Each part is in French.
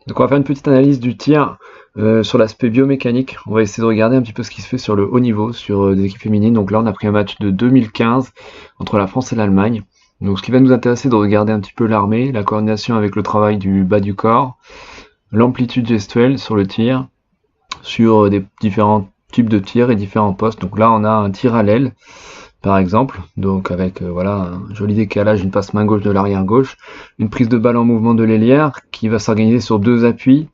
Donc on va faire une petite analyse du tir sur l'aspect biomécanique. On va essayer de regarder un petit peu ce qui se fait sur le haut niveau, sur des équipes féminines. Donc là on a pris un match de 2015 entre la France et l'Allemagne. Donc ce qui va nous intéresser, c'est de regarder un petit peu l'armée, la coordination avec le travail du bas du corps, l'amplitude gestuelle sur le tir, sur des différents types de tirs et différents postes. Donc là on a un tir à l'aile par exemple, donc avec voilà un joli décalage, une passe main gauche de l'arrière gauche, une prise de balle en mouvement de l'ailière qui va s'organiser sur deux appuis.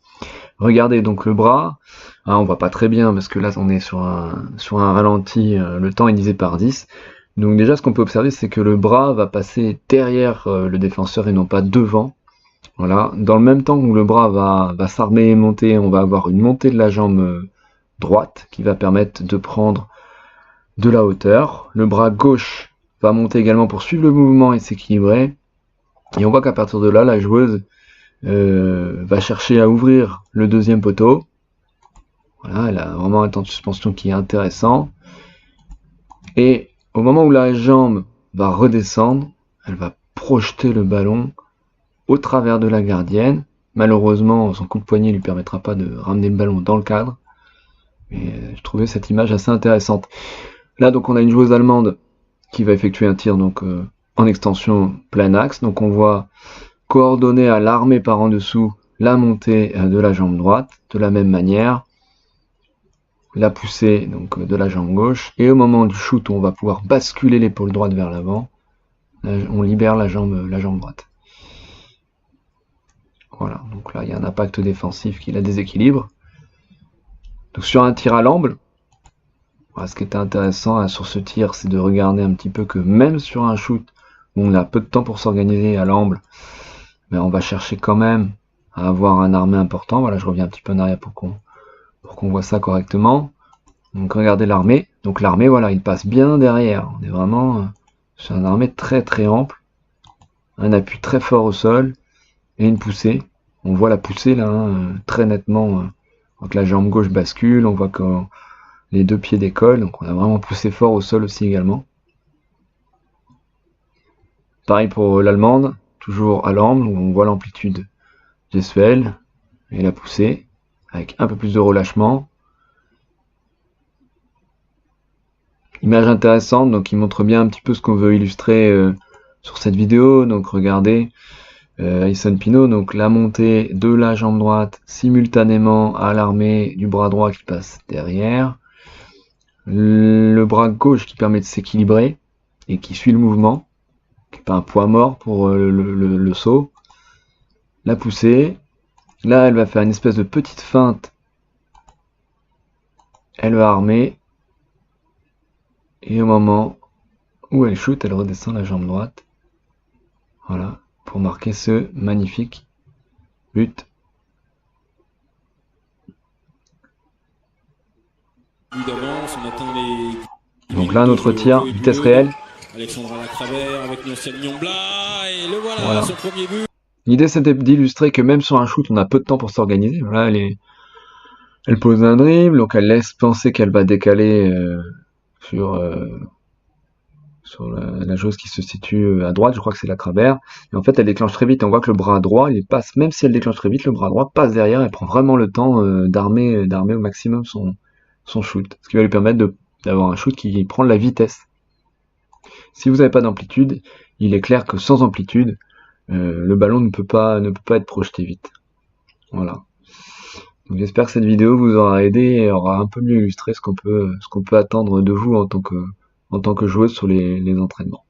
Regardez donc le bras, on voit pas très bien parce que là on est sur un ralenti, le temps est divisé par 10. Donc déjà ce qu'on peut observer c'est que le bras va passer derrière le défenseur et non pas devant. Voilà. Dans le même temps où le bras va s'armer et monter, on va avoir une montée de la jambe droite qui va permettre de prendre de la hauteur. Le bras gauche va monter également pour suivre le mouvement et s'équilibrer. Et on voit qu'à partir de là, la joueuse va chercher à ouvrir le deuxième poteau. Voilà, elle a vraiment un temps de suspension qui est intéressant. Et au moment où la jambe va redescendre, elle va projeter le ballon au travers de la gardienne. Malheureusement, son coup de poignet ne lui permettra pas de ramener le ballon dans le cadre. Mais je trouvais cette image assez intéressante. Là, donc, on a une joueuse allemande qui va effectuer un tir donc en extension plein axe. Donc, on voit coordonner à l'armée par en dessous la montée de la jambe droite de la même manière, la poussée donc de la jambe gauche. Et au moment du shoot, on va pouvoir basculer l'épaule droite vers l'avant. On libère la jambe droite. Voilà. Donc là, il y a un impact défensif qui la déséquilibre. Donc sur un tir à l'amble. Voilà, ce qui était intéressant sur ce tir, c'est de regarder un petit peu que même sur un shoot où on a peu de temps pour s'organiser à l'amble, mais on va chercher quand même à avoir un armé important. Voilà, je reviens un petit peu en arrière pour qu'on voit ça correctement. Donc regardez l'armée. Donc l'armée, voilà, il passe bien derrière. On est vraiment sur un armé très très ample, un appui très fort au sol et une poussée. On voit la poussée là très nettement quand la jambe gauche bascule. On voit que les deux pieds décollent, donc on a vraiment poussé fort au sol aussi également. Pareil pour l'allemande, toujours à l'amble, où on voit l'amplitude gestuelle et la poussée, avec un peu plus de relâchement. Image intéressante, donc qui montre bien un petit peu ce qu'on veut illustrer sur cette vidéo. Donc regardez, Alison Pinault, donc la montée de la jambe droite simultanément à l'armée du bras droit qui passe derrière. Le bras gauche qui permet de s'équilibrer et qui suit le mouvement, qui n'est pas un poids mort pour le saut. La poussée. Là, elle va faire une espèce de petite feinte. Elle va armer. Et au moment où elle shoot, elle redescend la jambe droite. Voilà, pour marquer ce magnifique but. Donc là, notre tir, vitesse réelle. Alexandra Lacravère avec Noël Niambla et le voilà, Voilà. son premier but. L'idée c'était d'illustrer que même sur un shoot, on a peu de temps pour s'organiser. Voilà, elle pose un dribble, donc elle laisse penser qu'elle va décaler sur la joueuse qui se situe à droite, je crois que c'est Lacravère. Et en fait, elle déclenche très vite. On voit que le bras droit, il passe, même si elle déclenche très vite, le bras droit passe derrière. Elle prend vraiment le temps d'armer au maximum son shoot, ce qui va lui permettre d'avoir un shoot qui prend de la vitesse. Si vous n'avez pas d'amplitude, il est clair que sans amplitude, le ballon ne peut pas être projeté vite. Voilà. Donc j'espère que cette vidéo vous aura aidé et aura un peu mieux illustré ce qu'on peut attendre de vous en tant que joueuse sur les entraînements.